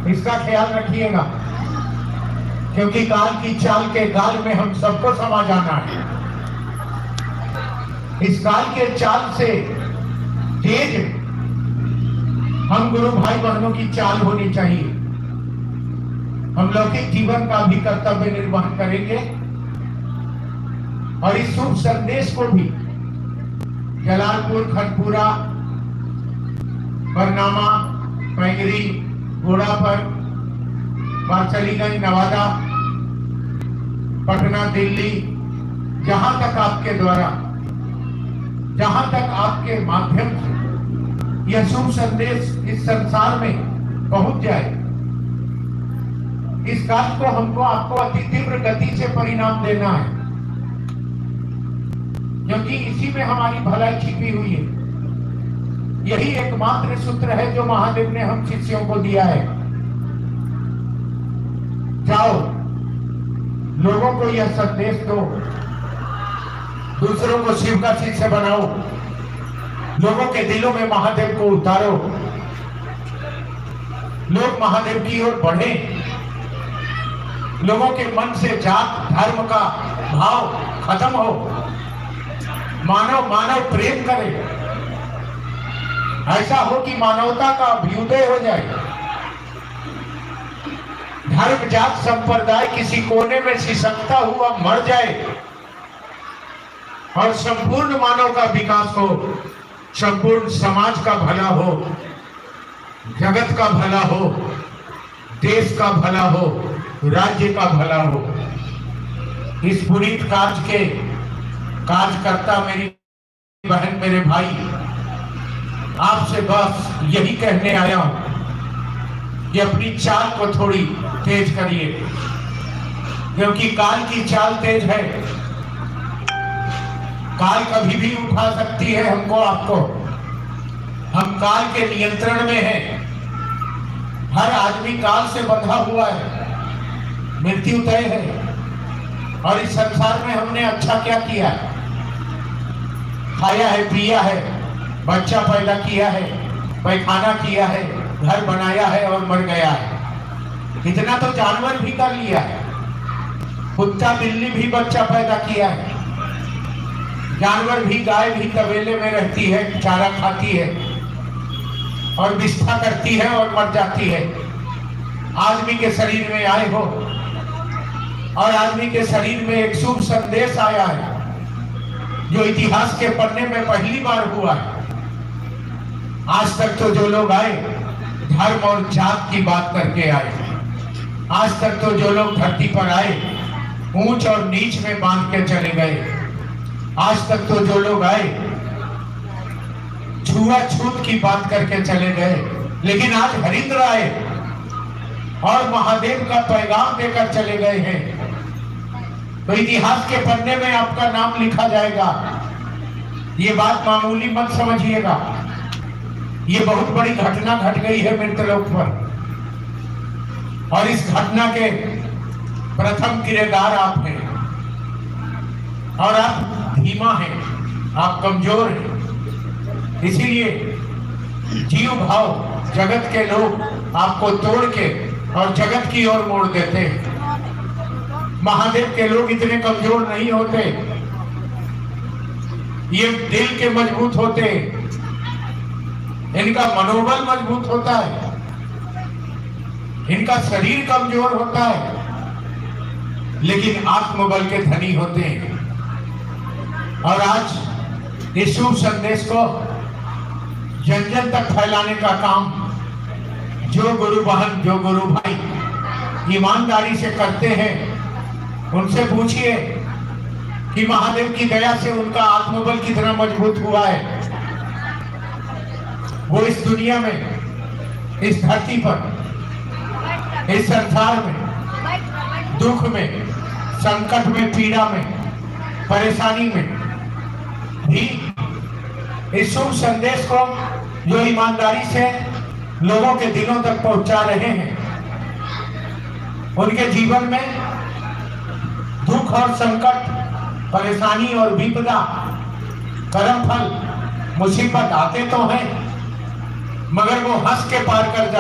इसका ख्याल रखिएगा, क्योंकि काल की चाल के गाल में हम सबको समा जाना है। इस काल के चाल से तेज हम गुरु भाई बहनों की चाल होनी चाहिए। हम लौकिक जीवन का भी कर्तव्य निर्वहन करेंगे और इस शुभ संदेश को भी जलालपुर, खनपुरा, बरनामा, पैंगरी, घोड़ापर, वारसलीगंज, नवादा, पटना, दिल्ली, जहां तक आपके द्वारा, जहां तक आपके माध्यम से यह शुभ संदेश इस संसार में पहुंच जाए, इस कार्य को हमको आपको अति तीव्र गति से परिणाम देना है, क्योंकि इसी में हमारी भलाई छिपी हुई है। यही एकमात्र सूत्र है जो महादेव ने हम शिष्यों को दिया है। जाओ, लोगों को यह संदेश दो, दूसरों को शिव का शिष्य बनाओ, लोगों के दिलों में महादेव को उतारो, लोग महादेव की ओर बढ़े, लोगों के मन से जात धर्म का भाव खत्म हो, मानव मानव प्रेम करे, ऐसा हो कि मानवता का अभ्युदय हो जाए, धर्म जात संप्रदाय किसी कोने में सिसकता हुआ मर जाए और संपूर्ण मानव का विकास हो, संपूर्ण समाज का भला हो, जगत का भला हो, देश का भला हो, राज्य का भला हो। इस पुनीत कार्य के कार्यकर्ता मेरी बहन, मेरे भाई, आपसे बस यही कहने आया हूं कि अपनी चाल को थोड़ी तेज करिए, क्योंकि काल की चाल तेज है। काल कभी भी उठा सकती है हमको, आपको। हम काल के नियंत्रण में हैं। हर आदमी काल से बंधा हुआ है, मृत्यु तय है। और इस संसार में हमने अच्छा क्या किया? खाया है, पिया है, बच्चा पैदा किया है, पैखाना किया है, घर बनाया है और मर गया है। इतना तो जानवर भी कर लिया है। कुत्ता बिल्ली भी बच्चा पैदा किया है। जानवर भी, गाय भी तबेले में रहती है, चारा खाती है और विष्ठा करती है और मर जाती है। आदमी के शरीर में आए हो और आदमी के शरीर में एक शुभ संदेश आया है, जो इतिहास के पन्ने में पहली बार हुआ है। आज तक तो जो लोग आए धर्म और जात की बात करके आए। आज तक तो जो लोग धरती पर आए ऊंच और नीच में बांध के चले गए। आज तक तो जो लोग आए छुआछूत की बात करके चले गए। लेकिन आज हरिंद्र आए और महादेव का पैगाम देकर चले गए हैं, तो इतिहास के पन्ने में आपका नाम लिखा जाएगा। ये बात मामूली मत समझिएगा। ये बहुत बड़ी घटना घट गई है मृतलोक पर, और इस घटना के प्रथम किरदार आप हैं। और आप धीमा हैं, आप कमजोर हैं। इसीलिए जीव भाव जगत के लोग आपको तोड़ के और जगत की ओर मोड़ देते हैं। महादेव के लोग इतने कमजोर नहीं होते, ये दिल के मजबूत होते, इनका मनोबल मजबूत होता है, इनका शरीर कमजोर होता है, लेकिन आत्मबल के धनी होते हैं। और आज इस शुभ संदेश को जन जन तक फैलाने का काम जो गुरु बहन, जो गुरु भाई ईमानदारी से करते हैं, उनसे पूछिए कि महादेव की दया से उनका आत्मबल कितना मजबूत हुआ है। वो इस दुनिया में, इस धरती पर, इस संसार में, दुख में, संकट में, पीड़ा में, परेशानी में भी इस शुभ संदेश को जो ईमानदारी से लोगों के दिलों तक पहुंचा रहे हैं, उनके जीवन में दुख और संकट, परेशानी और विपदा, कर्म फल, मुसीबत आते तो हैं, मगर वो हंस के पार कर जाते